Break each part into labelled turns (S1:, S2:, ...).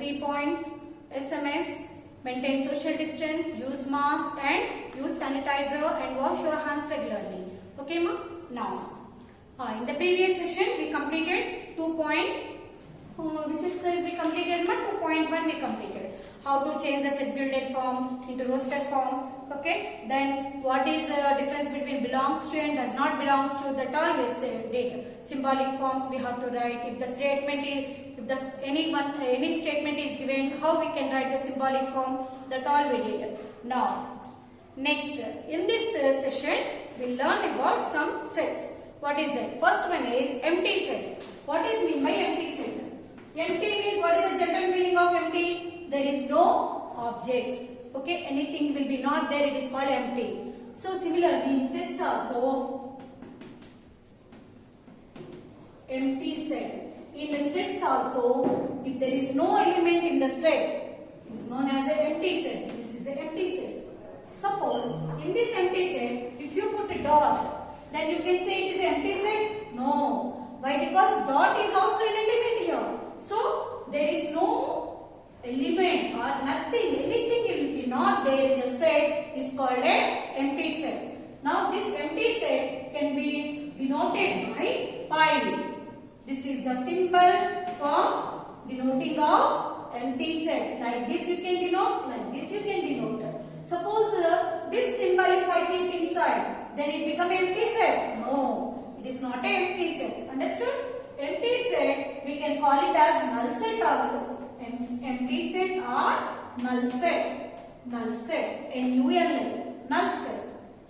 S1: safety points, SMS, maintain social distance, use mask and use sanitizer and wash your hands regularly. Okay, ma? Now, in the previous session we completed which exercise we completed, ma? 2.1 we completed. How to change the set builded form into roasted form. Okay. Then what is the difference between belongs to and does not belongs to? That always data. Symbolic forms we have to write. If the statement is, any statement is given, how we can write the symbolic form? That all we did. Now, next in this session we learn about some sets. What is that? First one is empty set. What is mean by empty set? Empty means, what is the general meaning of empty? There is no objects. Okay, anything will be not there, it is called empty. So similarly in sets also, empty set. In the sets also, if there is no element in the set, it is known as an empty set. This is an empty set. Suppose in this empty set, if you put a dot, then you can say it is an empty set? No. Why? Because dot is also an element here. So there is no element or nothing, anything will be not there in the set is called an empty set. Now this empty set can be denoted by pi. This is the symbol for denoting of empty set. Like this you can denote, like this you can denote. Suppose this symbol if I keep inside, then it become empty set. No, it is not an empty set. Understood? Empty set we can call it as null set also. Empty set or null set. Null set. N-U-L-L. Null set.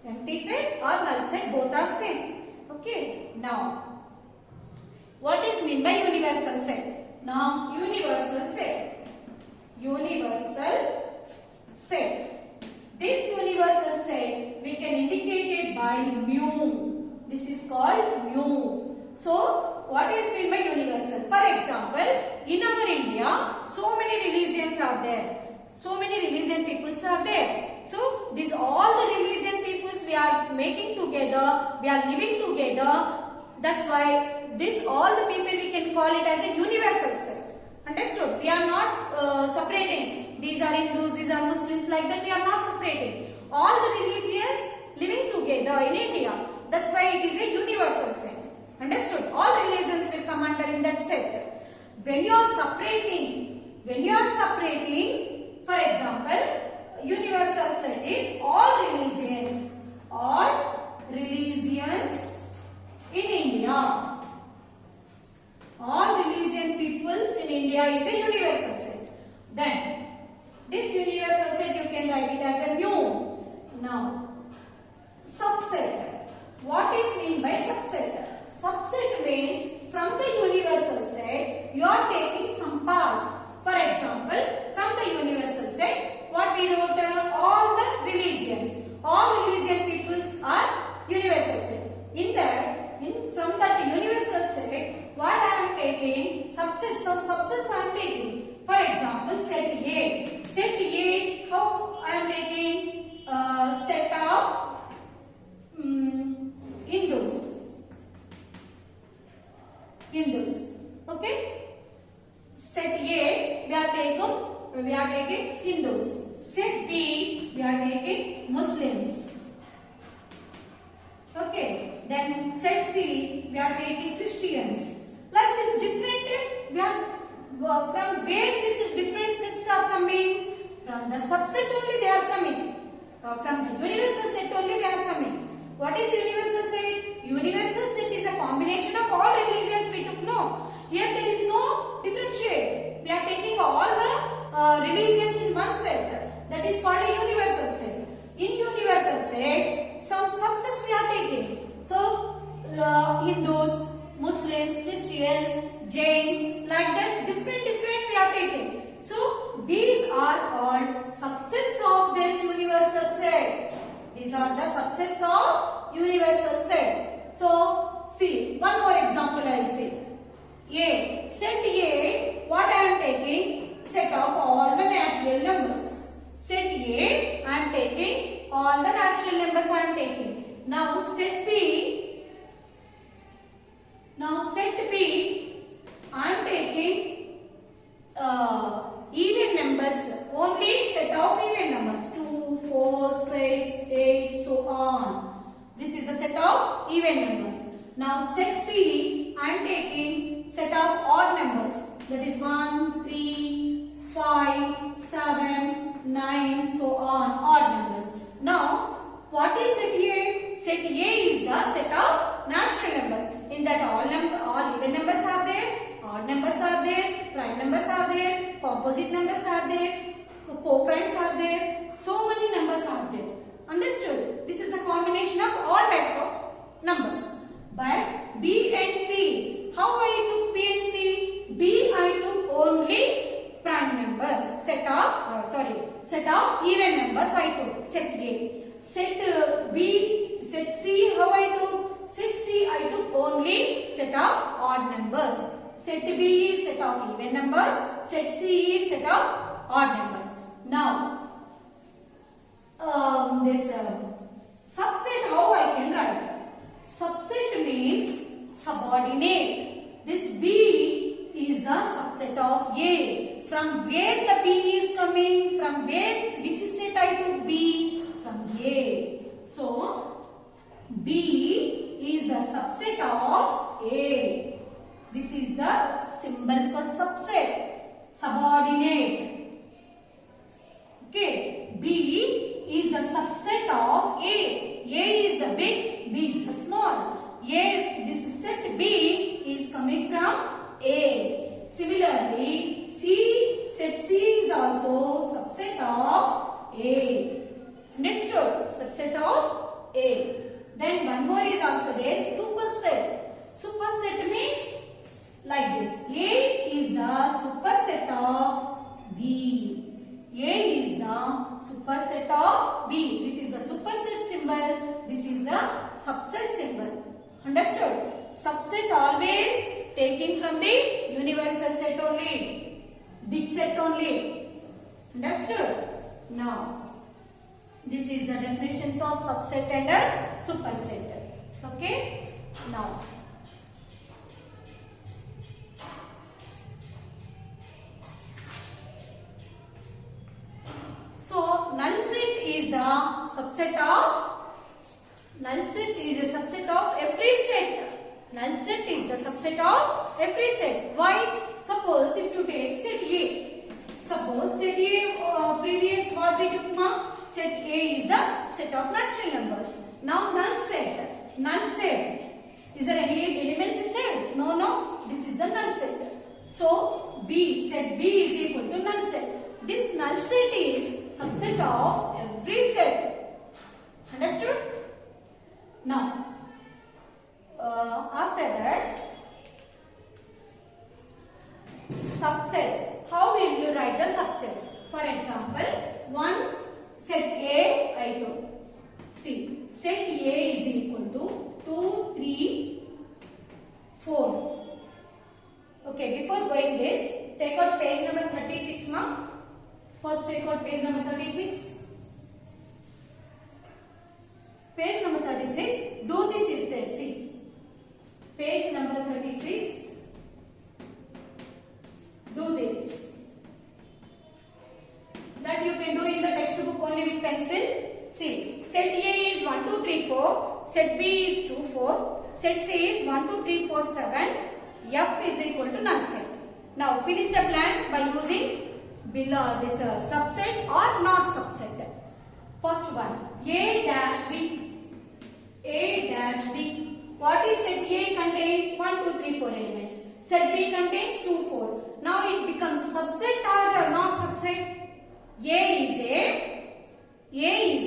S1: Empty set or null set, both are same. Okay. Now, what is mean by universal set? Now, universal set. Universal set. This universal set we can indicate it by mu. This is called mu. So, what is meant by universal? For example, in our India, so many religions are there. So many religion peoples are there. So, these all the religion peoples we are making together, we are living together. That's why this all the people we can call it as a universal set. Understood? We are not separating. These are Hindus, these are Muslims, like that we are not separating. All the religions living together in India. That's why it is a universal set. Understood? All religions will come under in that set. When you are separating, for example, universal set is all religions in India. All religion peoples in India is a universal set. Then, this universal set you can write it as a mu. Now, subset. What is mean by subset? Subset means from the universal set you are taking some parts. For example, from the universal set, what we wrote all the religions. All religion peoples are universal set. From that universal set, what I am taking? Subsets. Some subsets I am taking. For example, set A. Set A, how I am taking? Set of Hindus. Okay? Set A, we are taking Hindus. Set B, we are taking Muslims. Okay. Then set C, we are taking Christians. Like this different, from where these different sets are coming? From the subset only they are coming. From the universal set only they are coming. What is universal set? Universal set is a combination of all religions we took. No. Here there is no differentiate. We are taking all the religions in one set. That is called a universal set. In universal set, some subsets we are taking. So, Hindus, Muslims, Christians, Jains, like that different we are taking. So, these are all subsets of this universal set. These are the subsets of universal set. So, see, one more example I will say. A. Set A, what I am taking? Set of all the natural numbers. Set A, I am taking all the natural numbers I am taking. Now, set B, I am taking so on, odd numbers. Now, what is set A? Set A is the set of natural numbers. In that all even numbers are there, odd numbers are there, prime numbers are there, composite numbers are there, co-primes are there. So many numbers are there. Understood? This is a combination of all types of numbers. But B and C, how I took B and C? B I took only prime numbers. Set of even numbers I took. Set A. Set B, set C, how I took? Set C I took only set of odd numbers. Set B is set of even numbers. Set C is set of odd numbers. Now, this subset, how I can write? Subset means subordinate. This B is the subset of A. From where the B is coming? From where? Which set I took B? From A. So, B is the subset of A. This is the symbol for subset. Subordinate. Okay. B is the subset of A. A is the big, B is the small. This set B is coming from A. Similarly, set C is also subset of A. Understood? Subset of A. Then one more is also there, superset. Superset means like this. A is the superset of B. A is the superset of B. This is the superset symbol. This is the subset symbol. Understood? Subset always taking from the universal set only. Big set only. Understood? Now, this is the definitions of subset and superset. Okay? Now, so null set is the subset of every set. Null set is the subset of every set. Why? Suppose if you take set A. Suppose set A previous what we took now? Set A is the set of natural numbers. Now null set. Null set. Is there any elements in there? No. This is the null set. So set B is equal to null set. This null set is subset of every set. Understood? Now, after that, subsets. How will you write the subsets? For example, one set A I took. See, set A is equal to 2, 3, 4. Okay, before going this, take out page number 36 now. First take out page number 36. Page number 36, do this instead. See, page number 36, do this. That you can do in the textbook only with pencil. See, set A is 1, 2, 3, 4, set B is 2, 4, set C is 1, 2, 3, 4, 7, F is equal to null set. Now, fill in the blanks by using below this subset or not subset. First one, A dash B. A dash B. What is set A contains 1, 2, 3, 4 elements. Set B contains 2, 4. Now it becomes subset or not subset? A is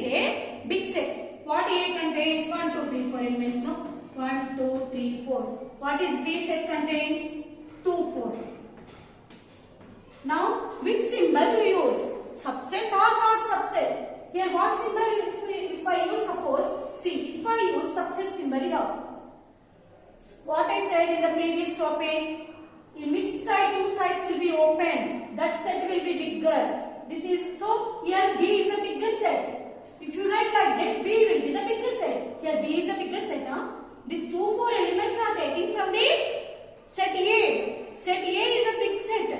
S1: a big set. What A contains? 1, 2, 3, 4 elements. No? 1, 2, 3, 4. What is B set contains? 2, 4. Now, which symbol do you use? Subset or not subset? Here, what symbol if I use? Suppose, see, if I use subset symbol here. What I said in the previous topic, in which side two sides will be open, that set will be bigger. This is so here B is the bigger set. If you write like that, B will be the bigger set. Here B is the bigger set. These 2, 4 elements are taken from the set A. Set A is a big set.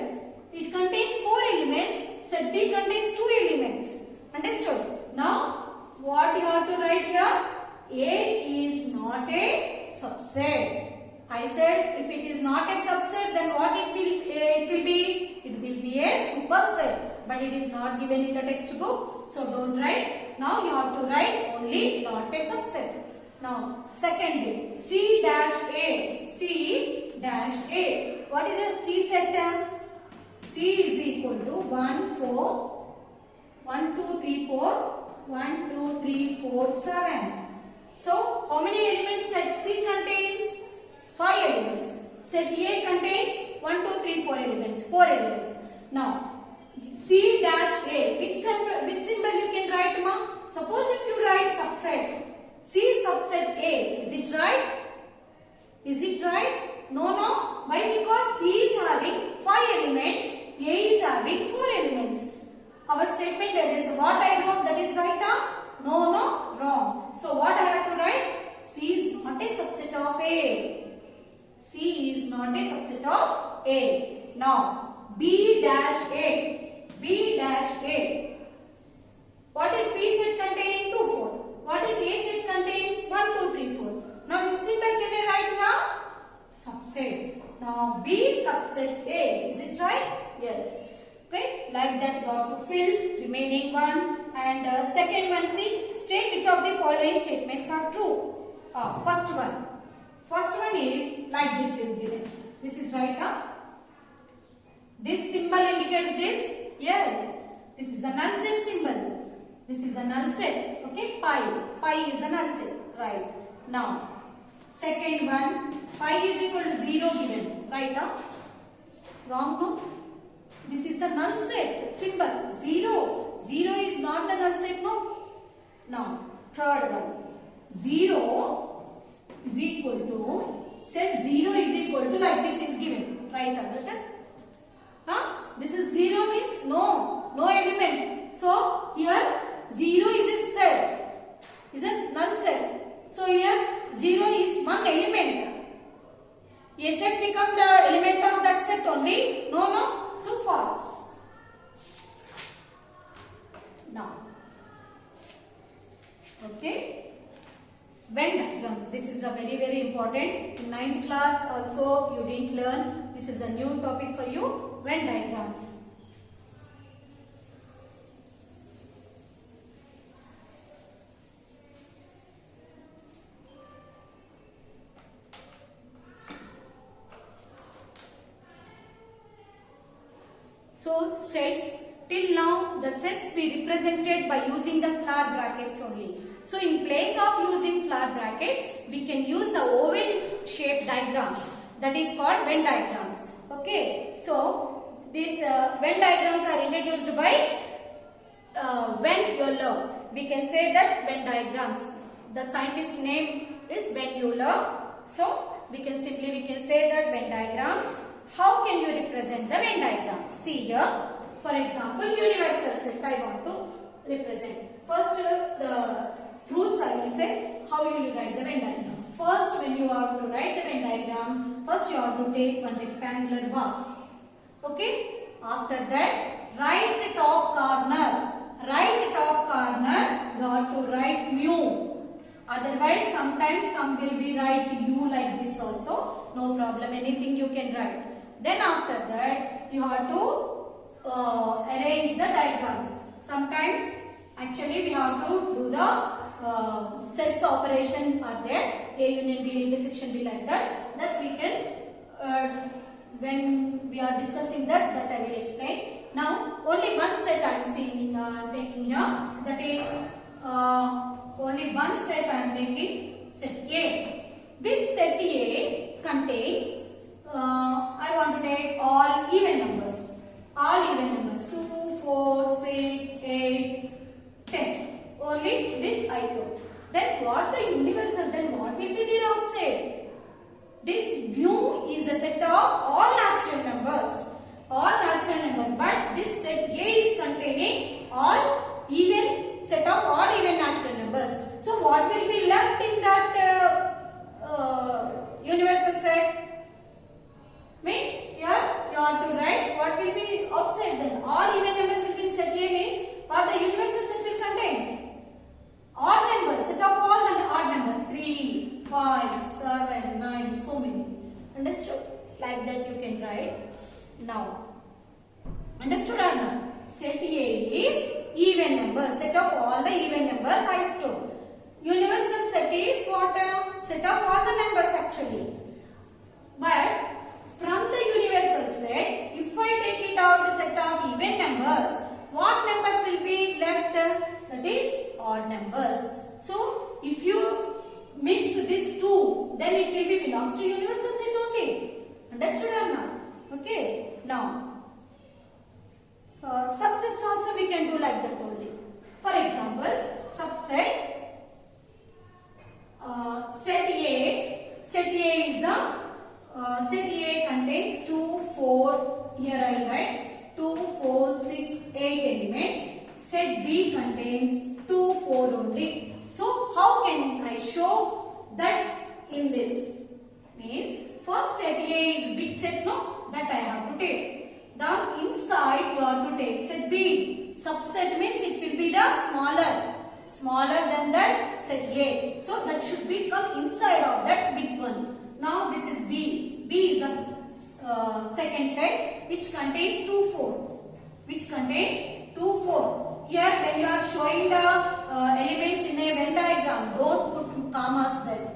S1: It contains 4 elements. Set B contains 2 elements. Understood? Now, what you have to write here? A is not a subset. I said if it is not a subset, then what it will be? It will be a superset. But it is not given in the textbook. So don't write. Now you have to write only not a subset. Now second bit, C dash A. C dash A. What is the C set? C is equal to 1, 4, 1, 2, 3, 4, 1, 2, 3, 4, 7. So how many elements set C contains? 5 elements. Set A contains 1, 2, 3, 4 elements. 4 elements. Now C dash A. Which symbol you can write, ma? Suppose if you write subset. C subset A. Is it right? Is it right? No, no. Why? Because C is having 5 elements. A is having 4 elements. Our statement is what I wrote, that is right, huh? No, no, wrong. So what I have to write? C is not a subset of A. C is not a subset of A. Now B dash A. B dash A. What is B set contain? 2, 4. What is A set contains? 1, 2, 3, 4. Now which symbol can I write here? Subset. Now B subset A. Is it right? Yes. Okay. Like that you have to fill remaining one. And second one, see, state which of the following statements are true. First one. First one is like this is given. This is right, huh? This symbol indicates this. Yes. This is a null set symbol. This is a null set. Okay. Pi. Pi is a null set. Right. Now, second one. Pi is equal to 0 given. Right, huh? Wrong, no? This is the null set symbol. 0. 0 is not the null set, no? Now, third one. 0 is equal to, set 0 is equal to, like this is given. Right, understand? Huh? This is 0 means no element. So, here 0 is a set. Is a null set. So, here 0 is one element. A set become the element of that set only. No. So false. Now, okay. Venn diagrams. This is a very important. In 9th class also you didn't learn. This is a new topic for you. Venn diagrams. So sets, till now the sets we represented by using the flower brackets only. So in place of using flower brackets, we can use the oval shape diagrams. That is called Venn diagrams. Okay. So these Venn diagrams are introduced by Venn Euler. We can say that Venn diagrams. The scientist name is Venn Euler. So we can say that Venn diagrams. How can you represent the Venn diagram? See here, for example, universal set I want to represent. First, the truths I will say, how you will write the Venn diagram. First, when you have to write the Venn diagram, first you have to take one rectangular box. Okay? After that, right top corner, you have to write mu. Otherwise, sometimes some will be write u like this also. No problem, anything you can write. Then after that, you have to arrange the diagrams. Sometimes, actually, we have to do the sets operation are there. A union B intersection B like that. That we can, when we are discussing that I will explain. Now, only one set I am seeing, taking here. That is, only one set I am taking, set A. This set A contains, I want to take all even numbers. All even numbers. 2, 4, 6, 8, 10. Only this I took. Then what the universal? Then what will be the outside? This mu is the set of all natural numbers. All natural numbers. But this set A is containing all even set of all even natural numbers. So what will be left in that universal set? Means here you have to write what will be outside then. All even numbers will be in set A means what the universal set will contains. Odd numbers, set of all the odd numbers. 3, 5, 7, 9, so many. Understood? Like that you can write. Now, understood or not? Set A is even numbers, set of all the even numbers I told. Universal set is what? Set of all the numbers actually. But from the universal set, if I take it out the set of even numbers, what numbers will be left? That is odd numbers. So if you mix these two, then it will be belongs to universal set only. Understood or not? Okay. Now subsets also we can do like that only. For example, subset set A. Set A is the set A contains 2, 4. Here I will write 2, 4, 6, 8 elements. Set B contains 2, 4 only. So how can I show that in this? Means first set A is big set, no? That I have to take. Then inside you have to take set B. Subset means it will be the smaller than that set A. So that should become inside of that big one. Now this is B. B is a second set which contains 2, 4. Which contains 2, 4. Here when you are showing the elements in a Venn diagram, don't put commas there.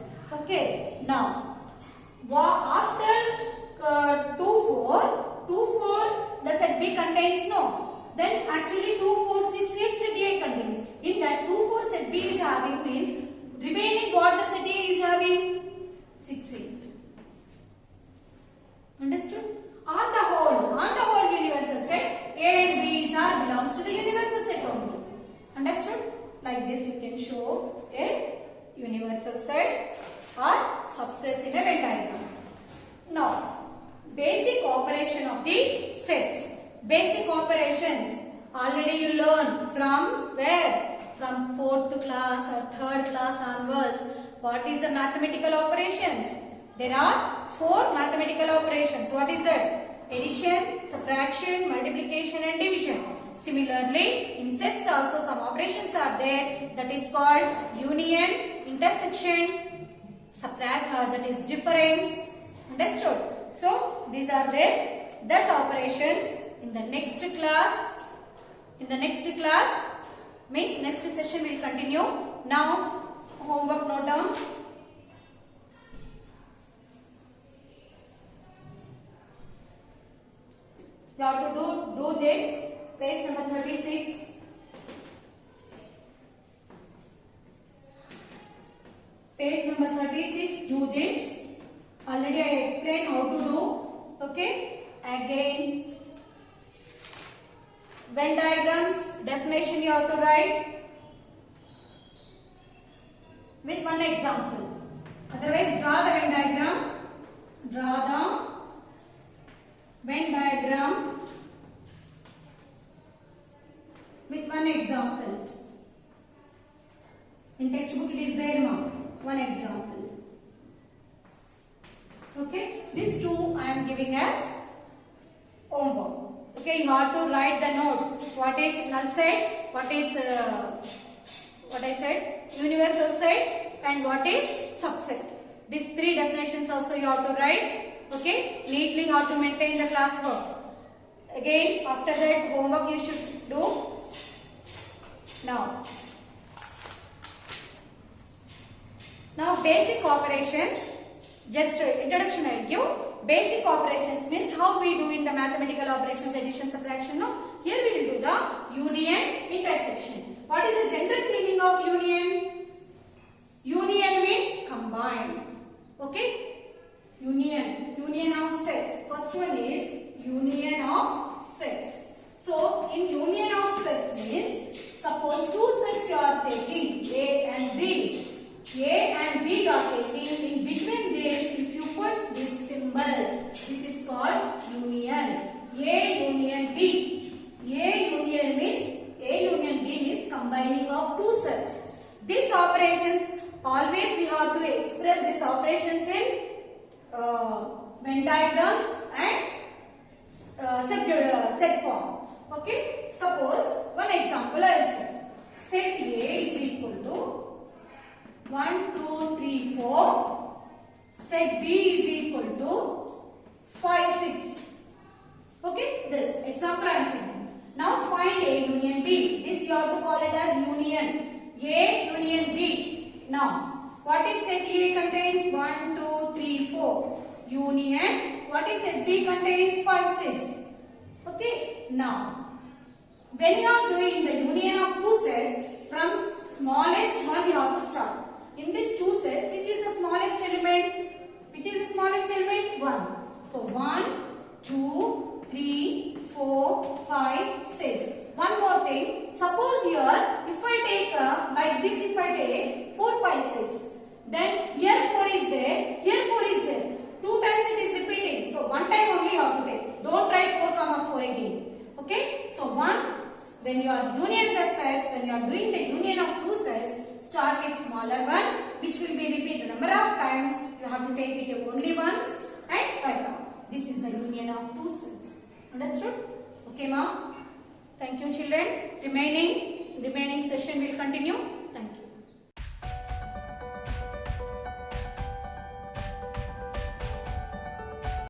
S1: Okay. Now after 2, 4, the set B contains no. Then actually 2, 4, 6, 8 set A contains. In that 2, 4 set B is having means remaining what the set A is having? 6, 8. Understood? On the whole universal set, A and B belongs to the universal set only. Understood? Like this you can show a universal set or subsets in a Venn diagram. Now, basic operation of the sets. Basic operations already you learn from where? From 4th class or 3rd class onwards. What is the mathematical operations? There are 4 mathematical operations. What is that? Addition, subtraction, multiplication and division. Similarly, in sets also some operations are there. That is called union, intersection, subtract, that is difference. Understood? So, these are there. That operations in the next class. Means next session will continue. Now, homework note down. You have to do this. Page number 36. Page number 36. Do this. Already I explained how to do. Okay. Again, Venn diagrams definition you have to write with one example. Otherwise, draw the Venn diagram. Draw the Venn diagram with one example. In textbook it is there, ma. One example. Okay. These two I am giving as homework. Okay. You have to write the notes. What is null set? What is what I said? Universal set, and what is subset. These 3 definitions also you have to write. Okay, neatly how to maintain the classwork. Again, after that homework you should do. Now basic operations, just introduction I will give. Basic operations means how we do in the mathematical operations, addition, subtraction. No, here we will do the union, intersection. What is the general meaning of union? Union means combine. Okay. Union of sets. First one is union of sets. So, in union of sets means, suppose 2 sets you are taking, A and B. A and B are taking, in between this, if you put this symbol, this is called union. A union B. A union B means combining of 2 sets. These operations, always we have to express these operations in Venn diagrams and set form. Okay. Suppose one example I will say. Set A is equal to 1, 2, 3, 4. Set B is equal to 5, 6. Okay. This example I am saying. Now find A union B. This you have Now, what is set A contains 1, 2, 3, 4. Union, what is set B contains 5, 6. Okay. Now, when you are doing the union of two sets, from smallest one you have to start. In these two sets, which is the smallest element? Which is the smallest element? 1. So 1, 2, 3, 4, 5, 6. One more thing. Suppose here, if I take like this, if I take 4, 5, 6, then here 4 is there, here 4 is there. 2 times it is repeating. So one time only you have to take. Don't write 4, 4 again. Okay. So when you are union the sets, when you are doing the union of two sets, start with smaller one, which will be repeated number of times. You have to take it only once and write down. This is the union of two sets. Understood? Okay, ma'am. Thank you, children. Remaining session will continue.